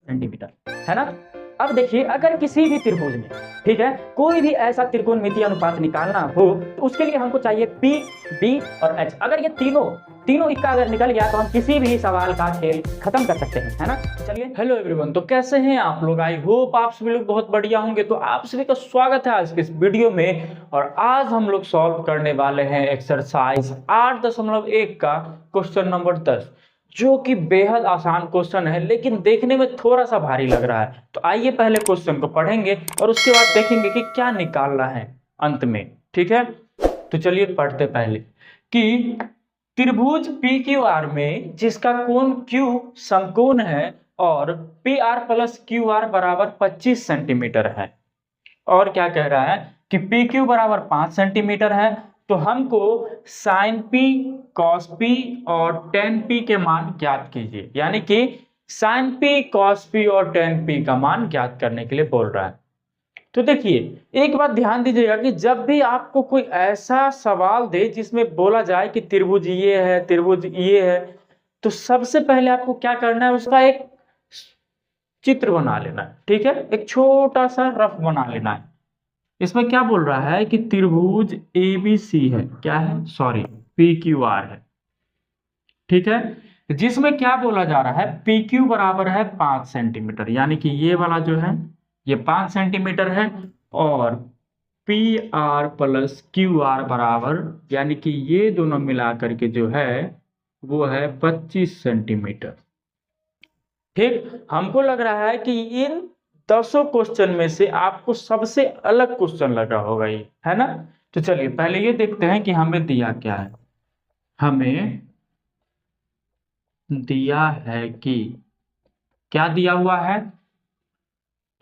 Centimetre, है ना। अब देखिए, अगर किसी भी त्रिभुज में, ठीक है, कोई भी ऐसा त्रिकोणमितीय अनुपात निकालना हो तो उसके लिए हमको चाहिए P, D और H। अगर ये तीनों इक्का अगर निकल गया तो हम किसी भी सवाल का खेल खत्म कर सकते हैं, है ना। चलिए, हेलो एवरीवन, तो कैसे हैं आप लोग? आई होप आप सभी लोग बहुत बढ़िया होंगे। तो आप सभी का स्वागत है आज के इस वीडियो में, और आज हम लोग सॉल्व करने वाले हैं एक्सरसाइज 8.1 का क्वेश्चन नंबर 10, जो कि बेहद आसान क्वेश्चन है लेकिन देखने में थोड़ा सा भारी लग रहा है। तो आइए पहले क्वेश्चन को पढ़ेंगे और उसके बाद देखेंगे कि क्या निकालना है अंत में, ठीक है। तो चलिए पढ़ते पहले कि त्रिभुज पी क्यू आर में जिसका कोण Q समकोण है और P R plus Q R बराबर 25 सेंटीमीटर है, और क्या कह रहा है कि पी क्यू बराबर 5 सेंटीमीटर है, तो हमको साइन पी, कॉस पी और टेन पी के मान ज्ञात कीजिए। यानी कि साइन पी, कॉस पी और टेन पी का मान ज्ञात करने के लिए बोल रहा है। तो देखिए, एक बात ध्यान दीजिएगा कि जब भी आपको कोई ऐसा सवाल दे जिसमें बोला जाए कि त्रिभुज ये है, त्रिभुज ये है, तो सबसे पहले आपको क्या करना है, उसका एक चित्र बना लेना है, ठीक है। एक छोटा सा रफ बना लेना है। इसमें क्या बोल रहा है कि त्रिभुज ABC है, क्या है, सॉरी, PQR है, ठीक है। जिसमें क्या बोला जा रहा है, PQ बराबर है 5 सेंटीमीटर, यानी कि ये वाला जो है ये 5 सेंटीमीटर है, और PR प्लस QR बराबर, यानी कि ये दोनों मिलाकर के जो है वो है 25 सेंटीमीटर। ठीक, हमको लग रहा है कि इन 10 क्वेश्चन में से आपको सबसे अलग क्वेश्चन लगा होगा ये, है ना। तो चलिए पहले ये देखते हैं कि हमें दिया क्या है। हमें दिया है कि क्या दिया हुआ है,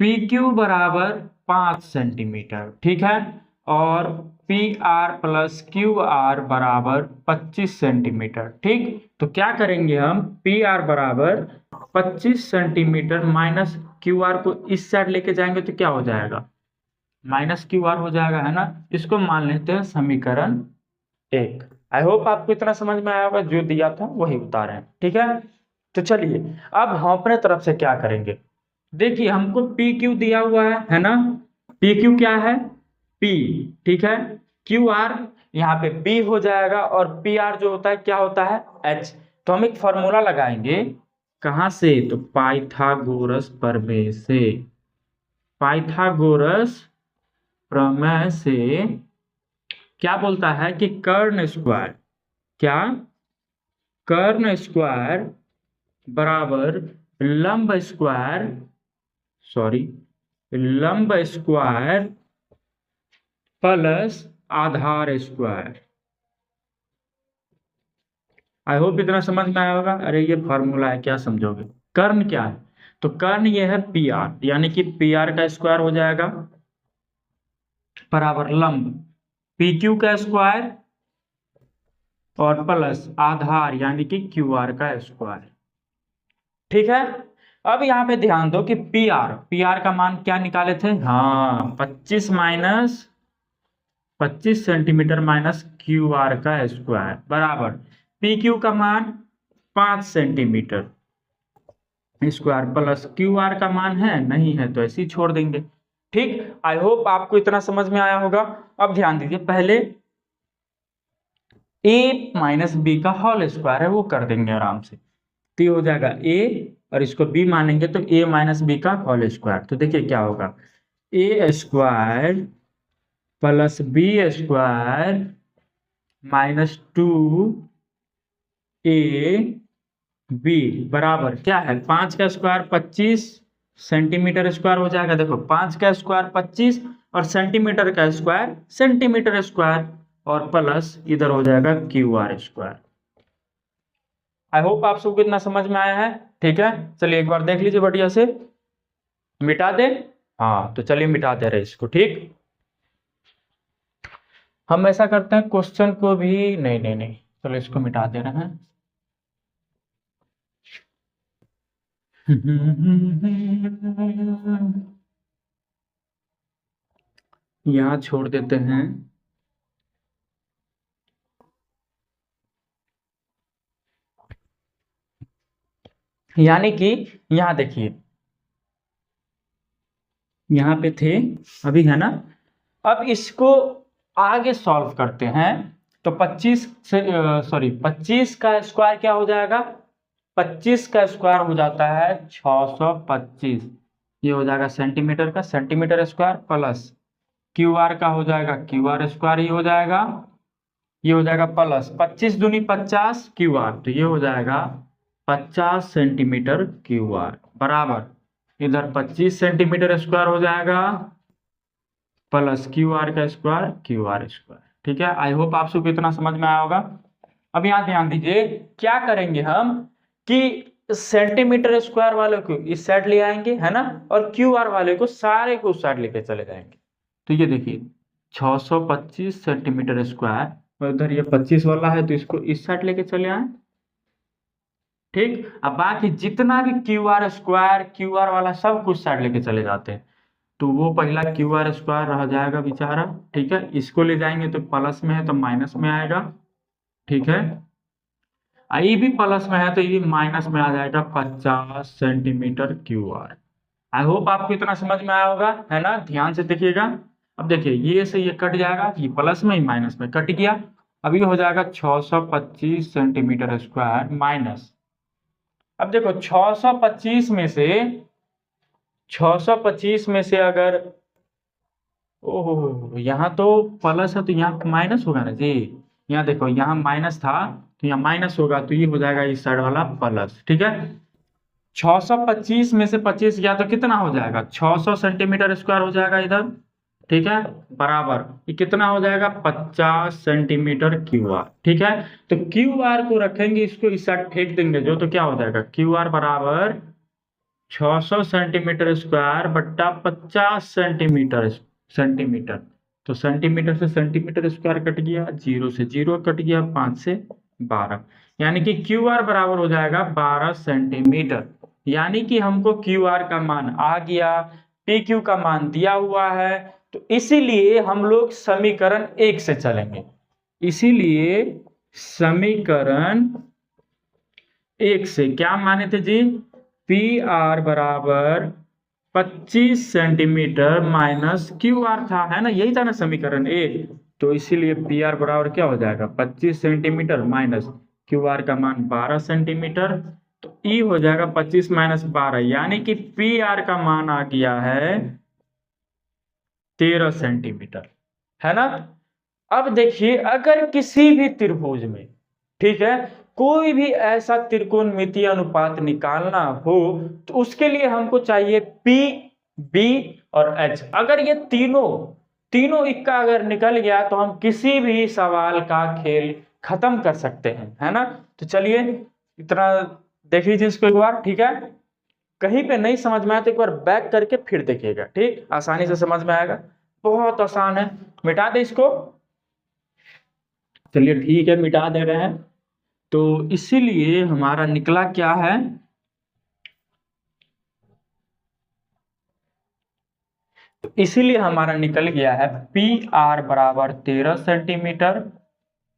PQ बराबर 5 सेंटीमीटर, ठीक है, और PR प्लस QR बराबर 25 सेंटीमीटर, ठीक। तो क्या करेंगे हम, PR बराबर 25 सेंटीमीटर माइनस QR को इस साइड लेके जाएंगे तो क्या हो जाएगा, माइनस QR हो जाएगा, है ना। इसको मान लेते हैं समीकरण 1। आई होप आपको इतना समझ में आया होगा, जो दिया था वही उतारे हैं, ठीक है। तो चलिए अब हम अपने तरफ से क्या करेंगे। देखिए, हमको PQ दिया हुआ है ना। PQ क्या है, P, ठीक है। QR यहाँ पे B हो जाएगा, और PR जो होता है क्या होता है, H। तो हम एक फॉर्मूला लगाएंगे, कहाँ से, तो पाइथागोरस प्रमेय से। पाइथागोरस प्रमेय से क्या बोलता है कि कर्ण स्क्वायर, क्या, कर्ण स्क्वायर बराबर लंब स्क्वायर, सॉरी, लंब square plus Aadhaar square. I hope इतना समझ में आया होगा। अरे ये फॉर्मूला है, क्या समझोगे। कर्ण क्या है, तो कर्ण ये है PR, यानी कि PR का स्क्वायर हो जाएगा बराबर लंब PQ का स्क्वायर और प्लस आधार यानी कि QR का स्क्वायर, ठीक है। अब यहाँ पे ध्यान दो कि PR का मान क्या निकाले थे, हाँ, 25 सेंटीमीटर माइनस QR का स्क्वायर बराबर PQ का मान 5 सेंटीमीटर स्क्वायर प्लस QR का मान है नहीं है तो ऐसे ही छोड़ देंगे, ठीक। आई होप आपको इतना समझ में आया होगा। अब ध्यान दीजिए, पहले A माइनस B का होल स्क्वायर है वो कर देंगे आराम से, तो ये हो जाएगा A, और इसको B मानेंगे तो A माइनस B का होल स्क्वायर। तो देखिए क्या होगा, A square plus B square minus 2AB बराबर क्या है, 5 का स्क्वायर 25 सेंटीमीटर स्क्वायर हो जाएगा। देखो 5 का स्क्वायर 25 और सेंटीमीटर का स्क्वायर सेंटीमीटर स्क्वायर, और प्लस इधर हो जाएगा QR स्क्वायर। आई होप आप सबको इतना समझ में आया है, ठीक है। चलिए एक बार देख लीजिए बढ़िया से, मिटा दे, हाँ, तो चलिए मिटा दे रहे इसको, ठीक। हम ऐसा करते हैं, क्वेश्चन को भी नहीं नहीं नहीं, चलो इसको मिटा दे रहे हैं। यहाँ छोड़ देते हैं। यानी कि यहाँ देखिए, यहाँ पे थे, अभी है ना। अब इसको आगे सॉल्व करते हैं। तो 25 से सॉरी 25 का स्क्वायर क्या हो जाएगा, 25 का स्क्वायर हो जाता है 625। ये हो जाएगा सेंटीमीटर का centimetre square, plus Q R का हो जाएगा क्यू आर स्क्वायर, ही हो जाएगा, ये हो जाएगा प्लस 25 दूनी 50 क्यू आर, तो ये हो जाएगा 50 सेंटीमीटर क्यू आर बराबर इधर 25 सेंटीमीटर स्क्वायर हो जाएगा प्लस क्यू आर का स्क्वायर क्यू आर स्क्वायर। ठीक है, आई होप आप सबको इतना समझ में आया होगा। अब यहाँ ध्यान दीजिए, क्या करेंगे हम कि सेंटीमीटर स्क्वायर वाले को इस साइड ले आएंगे, है ना, और क्यू आर वाले को सारे को उस साइड लेके चले जाएंगे। तो ये देखिए 625 सेंटीमीटर स्क्वायर, और उधर ये 25 वाला है तो इसको इस साइड लेके चले आए। ठीक, अब बाकी जितना भी Q R square Q R वाला सब कुछ साइड लेके चले जाते हैं, तो वो पहला क्यू आर स्क्वायर रह जाएगा बेचारा। ठीक है, इसको ले जाएंगे तो प्लस में है तो माइनस में आएगा। ठीक है, ये भी प्लस में है तो ये माइनस में आ जाएगा 50 centimetre Q R. I hope आपको इतना समझ में आया होगा, है ना। ध्यान से देखिएगा। अब देखिए ये से ये कट जाएगा, ये प्लस में ही माइनस में कट गया। अब ये हो जाएगा 625 सेंटीमीटर स्क्वायर माइनस, अब देखो 625 में से अगर, ओहो यहाँ तो प्लस है तो यहाँ माइनस होगा ना जी। यहाँ देखो यहाँ माइनस था तो यहाँ माइनस होगा, तो ये हो जाएगा इस साइड वाला प्लस। ठीक है, 625 में से 25 गया तो कितना हो जाएगा, 600 सेंटीमीटर स्क्वायर हो जाएगा इधर। ठीक है, बराबर ये कितना हो जाएगा 50 सेंटीमीटर क्यू आर। ठीक है, तो क्यू आर को रखेंगे, इसको इस साइड फेंक देंगे जो, तो क्या हो जाएगा क्यू आर बराबर 600 सेंटीमीटर स्क्वायर बट्टा 50 सेंटीमीटर। तो सेंटीमीटर से सेंटीमीटर स्क्वायर कट गया, 0 से 0 कट गया, 5 से 12, यानी कि क्यू आर बराबर हो जाएगा 12 सेंटीमीटर। यानी कि हमको क्यू आर का मान आ गया, पी क्यू का मान दिया हुआ है, तो इसीलिए हम लोग समीकरण 1 से चलेंगे। इसीलिए समीकरण 1 से क्या माने थे जी, पी आर बराबर 25 सेंटीमीटर माइनस क्यू आर था, है ना, यही था ना समीकरण 1। तो इसीलिए पी आर बराबर क्या हो जाएगा 25 सेंटीमीटर माइनस क्यू आर का मान 12 सेंटीमीटर, तो ई हो जाएगा 25 माइनस 12, यानी कि पी आर का मान आ गया है 13 सेंटीमीटर, है ना। अब देखिए, अगर किसी भी त्रिभुज में, ठीक है, कोई भी ऐसा त्रिकोणमितीय अनुपात निकालना हो, तो उसके लिए हमको चाहिए P, B और H। अगर ये तीनों इक्का अगर निकल गया तो हम किसी भी सवाल का खेल खत्म कर सकते हैं, है ना। तो चलिए इतना देख लीजिए इसको एक बार। ठीक है, कहीं पे नहीं समझ में आया तो एक बार बैक करके फिर देखिएगा, ठीक, आसानी से समझ में आएगा, बहुत आसान है। मिटा दे इसको, चलिए ठीक है मिटा दे रहे हैं। तो इसीलिए हमारा निकला क्या है, तो इसीलिए हमारा निकल गया है पी आर बराबर 13 सेंटीमीटर,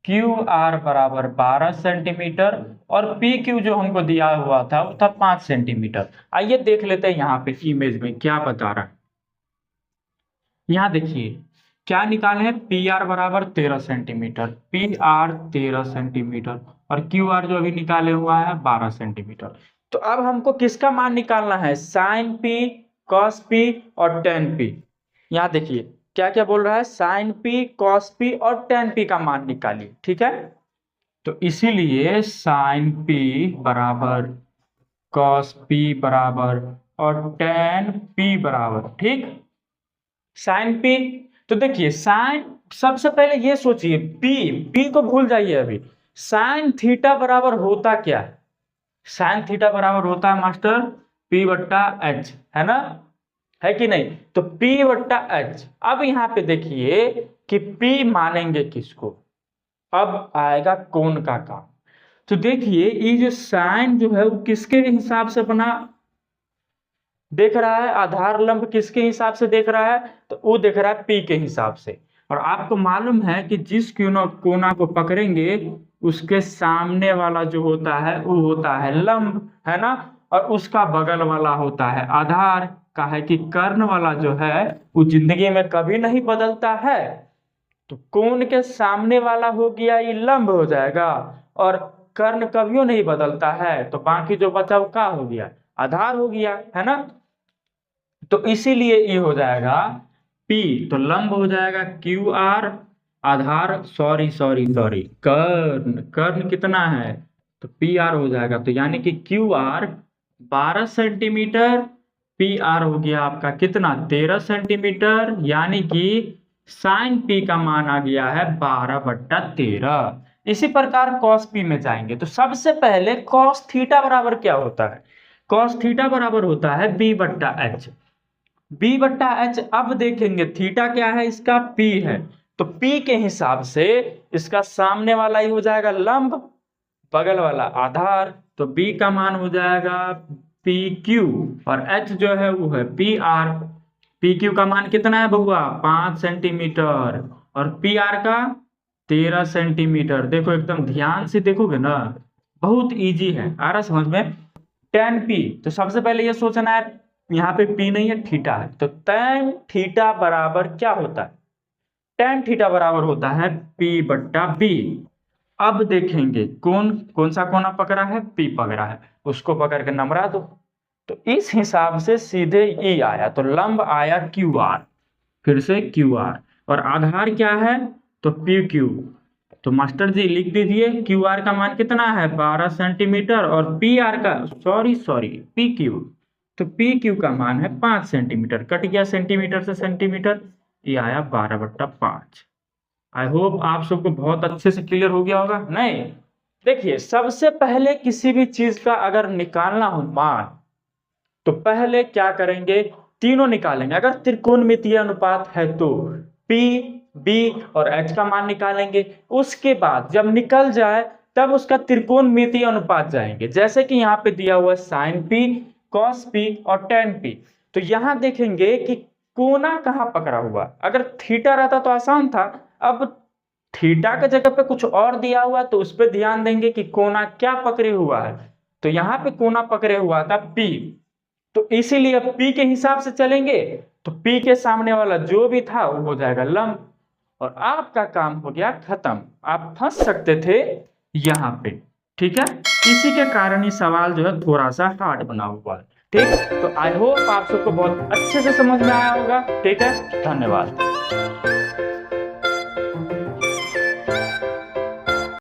क्यू आर बराबर 12 सेंटीमीटर, और पी क्यू जो हमको दिया हुआ था वो था 5 सेंटीमीटर। आइए देख लेते हैं यहाँ पे इमेज में क्या बता रहा है। यहाँ देखिए क्या निकाले हैं, पी आर बराबर 13 सेंटीमीटर, पी आर 13 सेंटीमीटर, और क्यू आर जो अभी निकाले हुआ है 12 सेंटीमीटर। तो अब हमको किसका मान निकालना है, साइन पी, कॉस पी और टेन पी। यहाँ देखिए क्या क्या बोल रहा है, साइन पी, कॉस पी और टेन पी का मान निकालिए। ठीक है, तो इसीलिए साइन पी बराबर कॉस पी बराबर और टेन पी बराबर, ठीक, साइन पी। तो देखिए साइन, सबसे पहले ये सोचिए, पी को भूल जाइए अभी, साइन थीटा बराबर होता क्या है, साइन थीटा बराबर होता है मास्टर पी बट्टा एच, है ना, है कि नहीं। तो पी बट्टा एच। अब यहाँ पे देखिए कि पी मानेंगे किसको, अब आएगा कोण का काम। तो देखिए ये जो साइन जो है वो किसके हिसाब से बना, देख रहा है, आधार लंब किसके हिसाब से देख रहा है, तो वो देख रहा है पी के हिसाब से। और आपको मालूम है कि जिस कोना को पकड़ेंगे उसके सामने वाला जो होता है वो होता है लंब, है ना। और उसका बगल वाला होता है आधार। का है कि कर्ण वाला जो है वो जिंदगी में कभी नहीं बदलता है, तो कोण के सामने वाला हो गया ये लंब हो जाएगा, और कर्ण कभियो नहीं बदलता है, तो बाकी जो बचा वो क्या हो गया, आधार हो गया, है ना। तो इसीलिए ये हो जाएगा P, तो लंब हो जाएगा QR, आधार सॉरी सॉरी सॉरी कर्ण, कर्ण कितना है तो PR हो जाएगा, तो यानी कि QR 12 सेंटीमीटर, PR हो गया आपका कितना 13 सेंटीमीटर, यानी कि साइन P का मान आ गया है 12/13। इसी प्रकार cos P में जाएंगे तो सबसे पहले cos थीटा बराबर क्या होता है, cos थीटा बराबर होता है B/H। B/H अब देखेंगे थीटा क्या है, इसका P है, तो P के हिसाब से इसका सामने वाला ही हो जाएगा लंब, बगल वाला आधार, तो B का मान हो जाएगा PQ, और H जो है वो है PR। PQ का मान कितना है बउआ 5 सेंटीमीटर, और PR का 13 सेंटीमीटर। देखो एकदम ध्यान से देखोगे ना, बहुत इजी है, आ रहा समझ में। tan P, तो सबसे पहले ये सोचना है यहाँ पे P नहीं है थीटा है, तो tan थीटा बराबर क्या होता है, tan थीटा बराबर होता है P/B। अब देखेंगे कौन सा कोना पकड़ा है, P पकड़ा है, उसको पकड़ के नमरा दो, तो इस हिसाब से सीधे E आया, तो लंब आया QR, फिर से QR, और आधार क्या है तो PQ। तो मास्टर जी लिख दीजिए QR का मान कितना है 12 सेंटीमीटर, और PR का सॉरी PQ, तो PQ का मान है 5 सेंटीमीटर, कट गया सेंटीमीटर से सेंटीमीटर, ये आया 12/5। आई होप आप सबको बहुत अच्छे से क्लियर हो गया होगा। नहीं, देखिए सबसे पहले किसी भी चीज का अगर निकालना हो मान, तो पहले क्या करेंगे, तीनों निकालेंगे। अगर त्रिकोणमितीय अनुपात है तो P, B और H का मान निकालेंगे, उसके बाद जब निकल जाए तब उसका त्रिकोणमितीय अनुपात जाएंगे, जैसे कि यहाँ पे दिया हुआ है sin P, cos P और tan P। तो यहाँ देखेंगे कि कोना कहाँ पकड़ा हुआ, अगर थीटा रहता तो आसान था, अब थीटा के जगह पे कुछ और दिया हुआ तो उस पर ध्यान देंगे कि कोना क्या पकड़े हुआ है, तो यहाँ पे कोना पकड़े हुआ था P, तो इसीलिए अब P के हिसाब से चलेंगे, तो P के सामने वाला जो भी था वो हो जाएगा लंब, और आपका काम हो गया खत्म। आप फंस सकते थे यहाँ पे, ठीक है, इसी के कारण ये सवाल जो है थोड़ा सा हार्ड बना हुआ है। ठीक, तो आई होप आप सबको बहुत अच्छे से समझ में आया होगा। ठीक है, धन्यवाद।